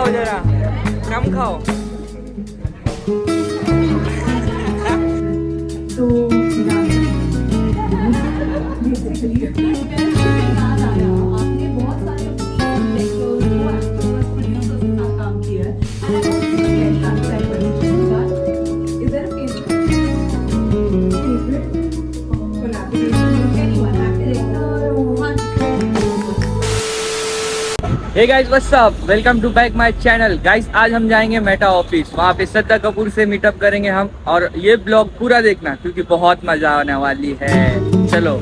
खाओ जरा, कम खाओ। तो बेसिकली याद आया आपने बहुत सारे प्रोड्यूसर्स के साथ काम किया है Is there a favorite collaboration with anyone, actor or hey guys what's up, welcome to back my channel. Guys आज हम जाएंगे मेटा ऑफिस, वहाँ पे श्रद्धा कपूर से मीटअप करेंगे हम, और ये ब्लॉग पूरा देखना क्योंकि बहुत मजा आने वाली है। चलो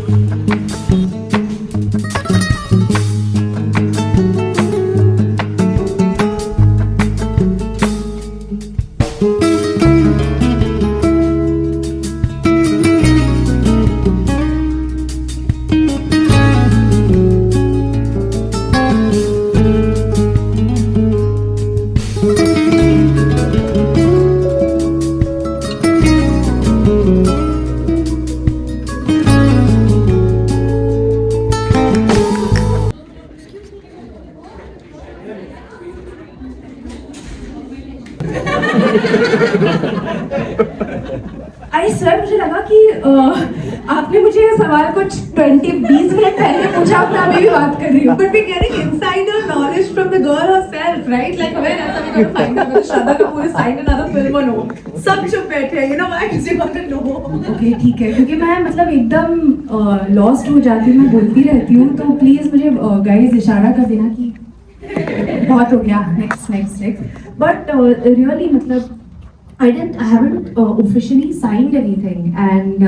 अरे सर, मुझे लगा कि आपने मुझे ये सवाल कुछ 20-20 मिनट पहले पूछा, मैं अभी भी बात कर रही हूँ। But we're getting insider knowledge from the girl herself, right? Like हमें ऐसा नहीं कर find out whether Shraddha Kapoor is signed another film or no. सब चुप बैठे हैं, you know why? Because they want to know. Okay, ठीक है, क्योंकि मैं मतलब एकदम lost हो जाती हूँ, मैं बोलती रहती हूँ, तो please मुझे guys इशारा कर देना कि बहुत हो गया, next. But really मतलब I haven't officially signed anything, and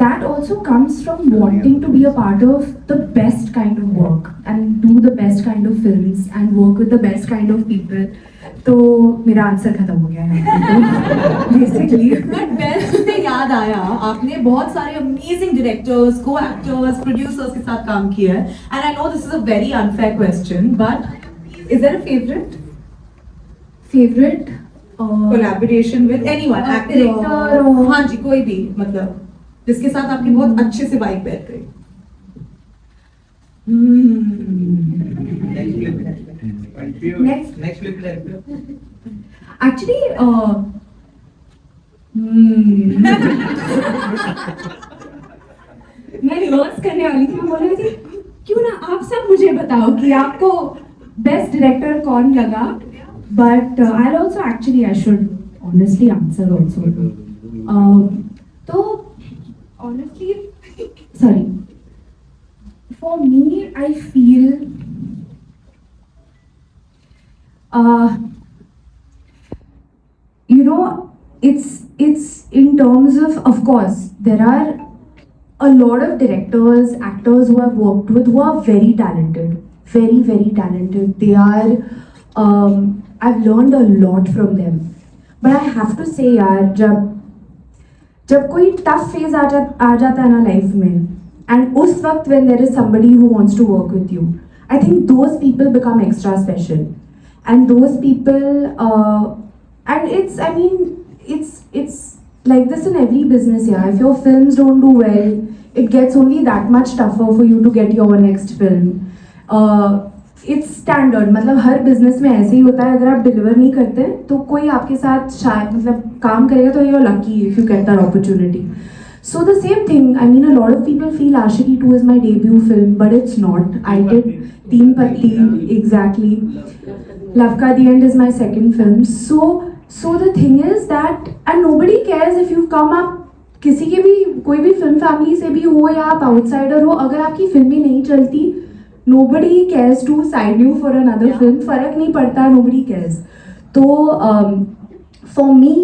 that also comes from wanting to be a part of the best kind of work and do the best kind of films and work with the best kind of people. तो मेरा answer खत्म हो गया है basically. But best से याद आया, आपने बहुत सारे amazing directors, co-actors, producers के साथ काम किया है, and I know this is a very unfair question, but is there a favorite? Collaboration with anyone, actor और हाँ जी कोई भी, मतलब जिसके साथ आपकी बहुत अच्छे से वाइब बैठ गई। नेक्स्ट एक्चुअली मैं रिवर्स करने वाली थी, मैं बोल रही थी क्यों ना आप सब मुझे बताओ कि आपको बेस्ट डायरेक्टर कौन लगा। But I'll also I should honestly answer also. So honestly, sorry. For me, I feel you know, it's in terms of course there are a lot of directors, actors who I've worked with who are very talented, very talented. They are I've learned a lot from them. But I have to say यार, जब कोई tough phase आ जाता है ना life में, and उस वक्त when there is somebody who wants to work with you, I think those people become extra special. And those people, and it's like this in every business, yeah. If your films don't do well, it gets only that much tougher for you to get your next film. It's standard, मतलब हर business में ऐसे ही होता है, अगर आप deliver नहीं करते तो कोई आपके साथ शायद मतलब काम करेगा तो you are lucky if you get that opportunity. So the same thing, I mean a lot of people feel Ashiki 2 is my debut film, but it's not. I did Teen Patti, exactly. Love Ka The End is my second film. So the thing is that, and nobody cares if you've come up, किसी के भी कोई भी film family से भी हो या आप आउटसाइडर हो, अगर आपकी फिल्म ही नहीं चलती, nobody cares to sign you for another film. फर्क नहीं पड़ता, nobody cares. तो for me,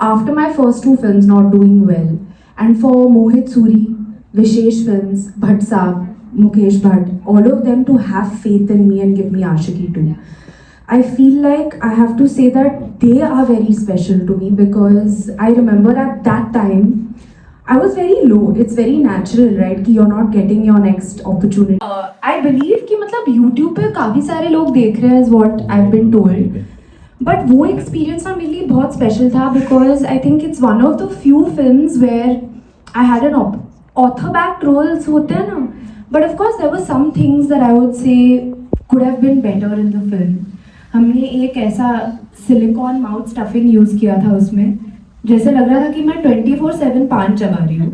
after my first two films not doing well, and for Mohit Suri, Vishesh Films, Bhatt Saab, Mukesh Bhatt, all of them to have faith in me and give me Ashiki 2, I feel like I have to say that they are very special to me, because I remember at that time I was very low. It's very natural, right, कि you're not getting your next opportunity. I believe कि मतलब YouTube पे काफ़ी सारे लोग देख रहे हैं, is what I've been told. But वो experience ना मेरे लिए बहुत special था, because I think it's one of the few films where I had an author backed roles होते हैं ना. But of course there were some things that I would say could have been better in the film. हमने एक ऐसा silicon mouth stuffing use किया था उसमें, जैसे लग रहा था कि मैं 24/7 पान चबा रही हूँ।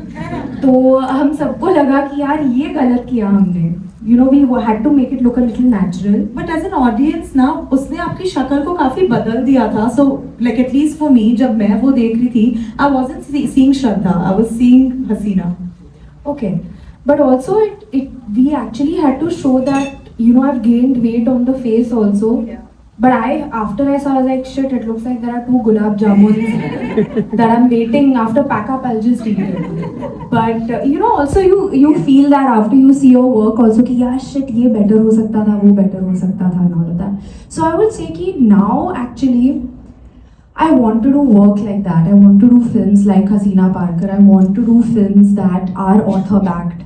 तो हम सबको लगा कि यार ये गलत किया हमने, you know, we had to make it look a little natural. But as an audience ना उसने आपकी शक्ल को काफी बदल दिया था। So like at least for me, जब मैं वो देख रही थी, I wasn't seeing Shraddha, I was seeing Haseena. Okay, but also we actually had to show that, you know, I've gained weight on the face also. Yeah. But after I saw, I was like, shit, it looks like there are 2 gulab jamuns that I'm waiting. After pack up, I'll just eat it. But you know, also you feel that after you see your work also कि यार shit, ये better हो सकता था, वो better हो सकता था, and all of that. So I would say कि now actually I want to do work like that. I want to do films like Hasina Parkar. I want to do films that are author backed.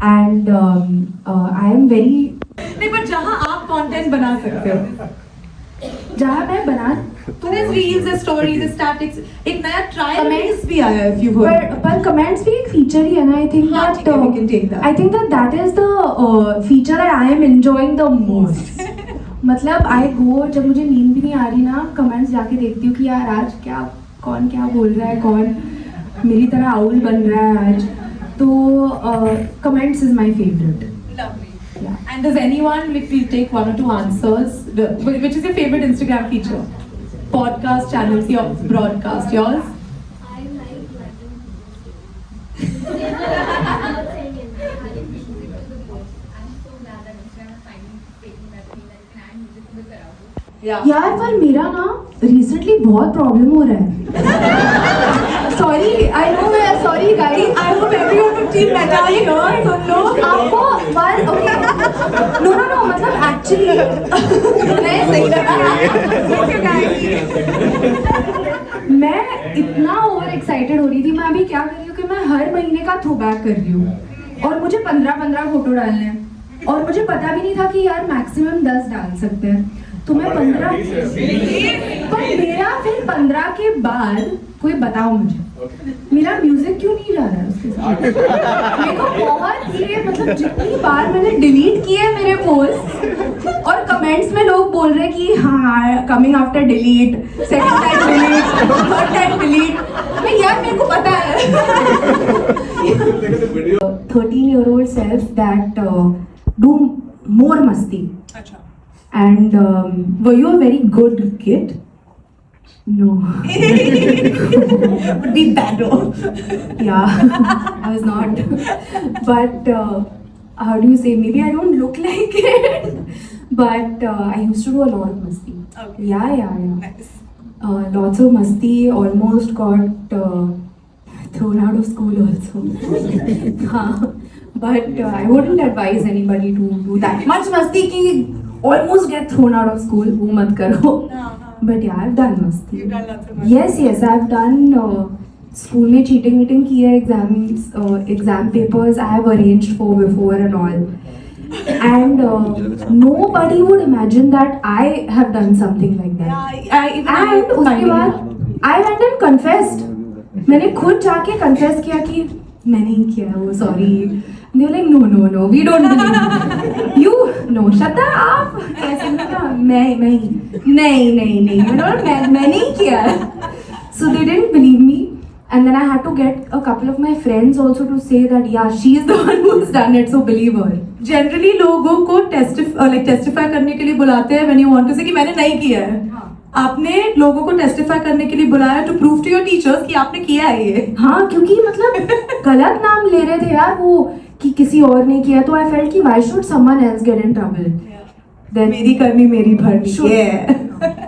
And I am very, नहीं, but जहाँ आप content बना सकते हो, जहाँ मैं बना, तो रील्स, स्टोरीज, स्टैटिक्स, एक नया ट्रायल Comments भी आया है, if you've heard. पर कमेंट्स भी एक फीचर ही है ना. आई थिंक हाँ, ठीक है, we can take that. I think that is the feature that I am enjoying the most. मतलब आई गो, जब मुझे नींद भी नहीं आ रही ना, कमेंट्स जाके देखती हूँ कि यार आज कौन क्या बोल रहा है, कौन मेरी तरह आउल बन रहा है आज. तो comments is my favourite. Lovely. Yeah. And does anyone, if we take 1 or 2 answers, which is your favorite Instagram feature? Podcast channels, your broadcast, yours? I like Latin music. I'm saying it. Adding music to the post. I'm so glad that Instagram is finally taking that thing that you can add music to the karaoke. Yeah. यार पर मेरा ना recently बहुत problem हो रहा है. Sorry, I know, sorry guys, I hope everyone from Team Meta is here. So no, आपको पर नो मतलब एक्चुअली मैं सही मैं इतना ओवर एक्साइटेड हो रही थी. मैं अभी क्या कर रही हूँ कि मैं हर महीने का थ्रो बैक कर रही हूँ और मुझे 15 फोटो डालने हैं और मुझे पता भी नहीं था कि यार मैक्सिमम 10 डाल सकते हैं. तो मैं 15, पर मेरा फिर 15 के बाद कोई बताओ मुझे मेरा म्यूजिक क्यों नहीं जा रहा है उसके साथ. मेरे को बहुत ये मतलब जितनी बार मैंने डिलीट किए मेरे पोस्ट और कमेंट्स में लोग बोल रहे कि हाँ coming after delete, second time delete, third time delete. मैं यार मेरे को पता है. 13-year-old self that do more masti. अच्छा. And Were you a very good kid? no. Would be bad. Yeah, I was not. But how do you say? Maybe I don't look like it. But I used to do a lot of masti. Okay. Yeah. Nice. Lots of masti. Almost got thrown out of school also. But I wouldn't advise anybody to do that much masti ki almost get thrown out of school. वो मत करो. But yeah, I've done masti. You've done lots of masti. Yes, I've done. School में cheating की है, exam papers I have arranged for before and all. And nobody would imagine that I have done something like that. And उसके बाद I went and confessed. मैंने खुद जाके confess किया कि मैंने ही किया है वो, sorry. They were like, no, we don't believe you. No, श्रद्धा आप कैसे ना, मैं नहीं, you know, मैंने ही किया है. So they didn't believe me. And then I had to get a couple of my friends also to say that yeah, she is the one who's done it, so believe her. Generally लोगों को testify करने के लिए बुलाते हैं when you want to say कि मैंने नहीं किया है. आपने लोगों को टेस्टिफाई करने के लिए बुलाया to prove to your teachers कि आपने किया है ये. हाँ, क्योंकि मतलब गलत नाम ले रहे थे यार वो कि किसी और ने किया, तो आई फेल्ट कि why should someone else get in trouble? Then मेरी करनी मेरी भरनी. Should. Yeah.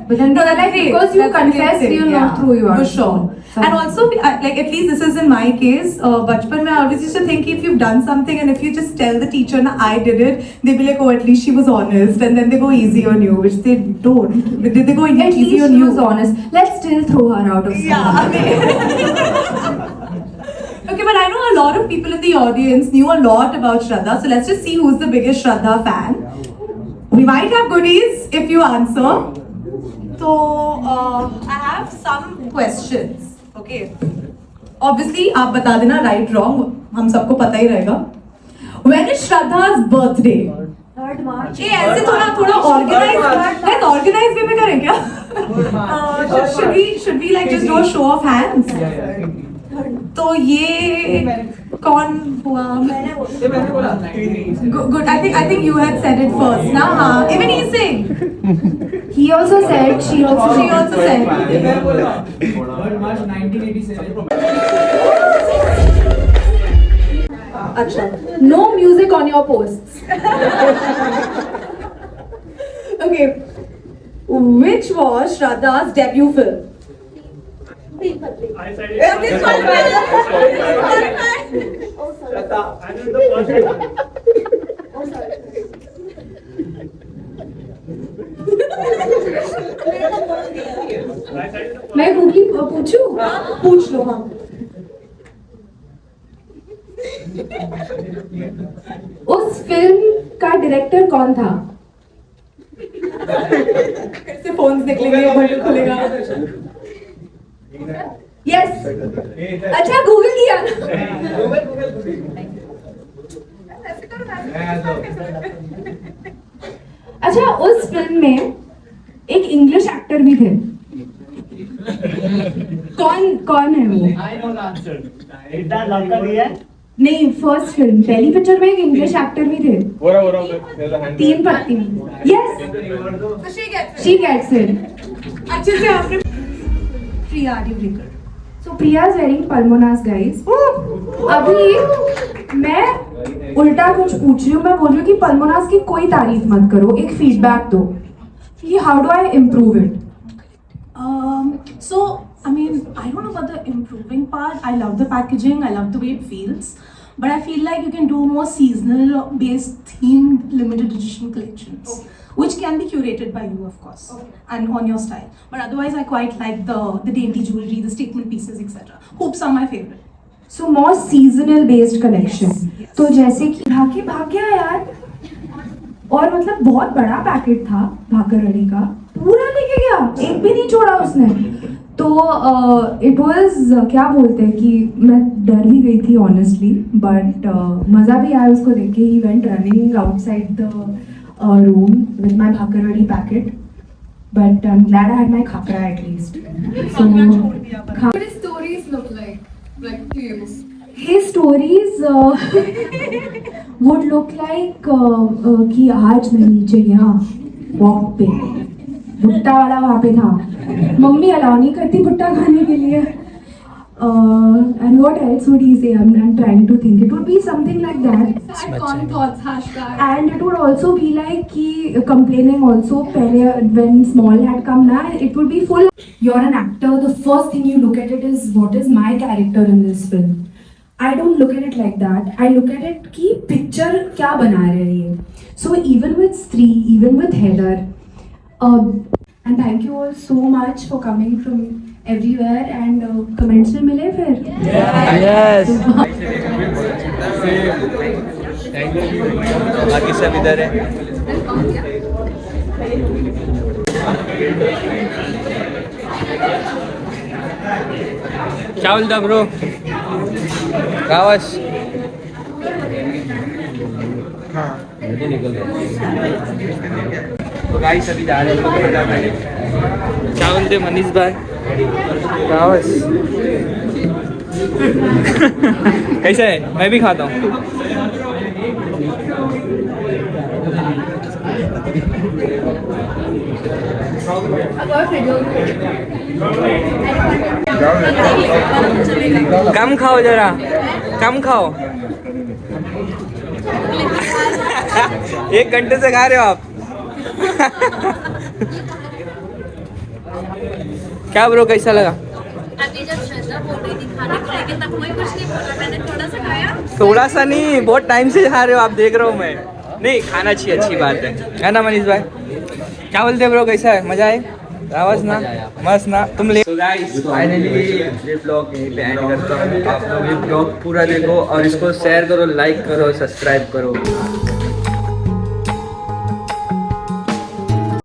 But then No, that's great. because you That's a confess, great thing, they'll yeah, not throw you out. For sure. And also, like at least this is in my case. बचपन में I always used to think if you've done something and if you just tell the teacher, "Na, I did it," they'd be like, "Oh, at least she was honest," and then they go easy on you, which they don't. They go At easy least on she you. was honest. Let's still throw her out of school. Yeah. I mean, okay, but I know a lot of people in the audience knew a lot about Shraddha, so let's just see who's the biggest Shraddha fan. We might have goodies if you answer. So, I have some questions. Okay. Obviously, आप बता देना right wrong. हम सबको पता ही रहेगा. When is Shraddha's birthday? 3rd March. ये ऐसे थोड़ा ऑर्गेनाइज वे में करें क्या? should we like just do a show of hands? तो ये कौन हुआ? मैंने बोला. Good. I think you had said it first. ना हाँ. Even he's saying. He also said. She also said. मैंने बोला 3rd March 1987. अच्छा. No music on your posts. Okay. Which was Shraddha's debut film? This one. मैं googly पूछूं? पूछ लो हाँ. उस फिल्म का डायरेक्टर कौन था? कैसे फोन्स निकलेंगे बटन खुलेगा. यस. अच्छा गूगल किया ना. अच्छा उस फिल्म में एक इंग्लिश एक्टर भी थे. कौन है वो? नहीं फर्स्ट फिल्म पहली पिक्चर में एक इंग्लिश एक्टर भी थे. 3 पत्ती. यस. She gets it. अच्छे से आपने प्रिया डिब्रीकर. So Priya is wearing Palmonas guys. अभी मैं उल्टा कुछ पूछ रही हूँ. मैं बोल रही हूँ कि Palmonas की कोई तारीफ मत करो. एक फीडबैक दो कि how do I improve it? So, I mean, I don't know about the improving part. I love the packaging, I love the way it feels. But I feel like you can do more seasonal based themed limited edition collections. Which can be curated by you, of course, and on your style. But otherwise, I quite like the dainty jewelry, the statement pieces, etc. Hoops are my favorite. So more seasonal based collection. Yes. तो जैसे कि भाग गया यार. और मतलब बहुत बड़ा पैकेट था भाकरवड़ी का. पूरा लेके गया. एक भी नहीं छोड़ा उसने. तो इट वाज क्या बोलते हैं कि मैं डर भी गई थी ऑनेस्टली. बट मज़ा भी आया उसको देख के. He went running outside the room with my Bhakarwadi packet, but I'm glad I had my khakra at least. So, What his stories look like to you? his stories would look like कि आज मैं नीचे गया walk पे. भुट्टा वाला वहाँ पे था. मम्मी अलाउ नहीं करती भुट्टा खाने के लिए. And what else would he say? I'm trying to think. It would be something like that. Icon thoughts, hashtag. And it would also be like कि complaining also पहले when small had come ना, it would be full. You're an actor. The first thing you look at it is what is my character in this film. I don't look at it like that. I look at it कि picture क्या बना रहे हैं ये. So even with Stree, even with Heather, and thank you all so much for coming from everywhere and comments में मिले फिर. Yes. बाकी सब इधर है. क्या बोलता ब्रो? कावस. तो गाइस अभी जा रहे हैं लोग. क्या बोलते मनीष भाई? कावस. कैसा है? मैं भी खाता हूँ. कम खाओ जरा. कम खाओ. 1 घंटे से खा रहे हो आप. क्या ब्रो कैसा लगा? अभी जब श्रद्धा बोल रही थी खाने को लेके तब कोई कुछ नहीं बोला. मैंने थोड़ा सा खाया. थोड़ा सा नहीं, बहुत टाइम से खा रहे हो आप. देख रहा हूँ मैं. नहीं खाना चाहिए, अच्छी बात है ना मनीष भाई? क्या बोलते ब्रो कैसा है? मजा आए? आवाज ना मस्त ना तुम ले. गाइस फाइनली ये ब्लॉग यहीं पे एंड करता हूँ. आप लोग ये ब्लॉग पूरा देखो और इसको शेयर करो, लाइक करो, सब्सक्राइब करो.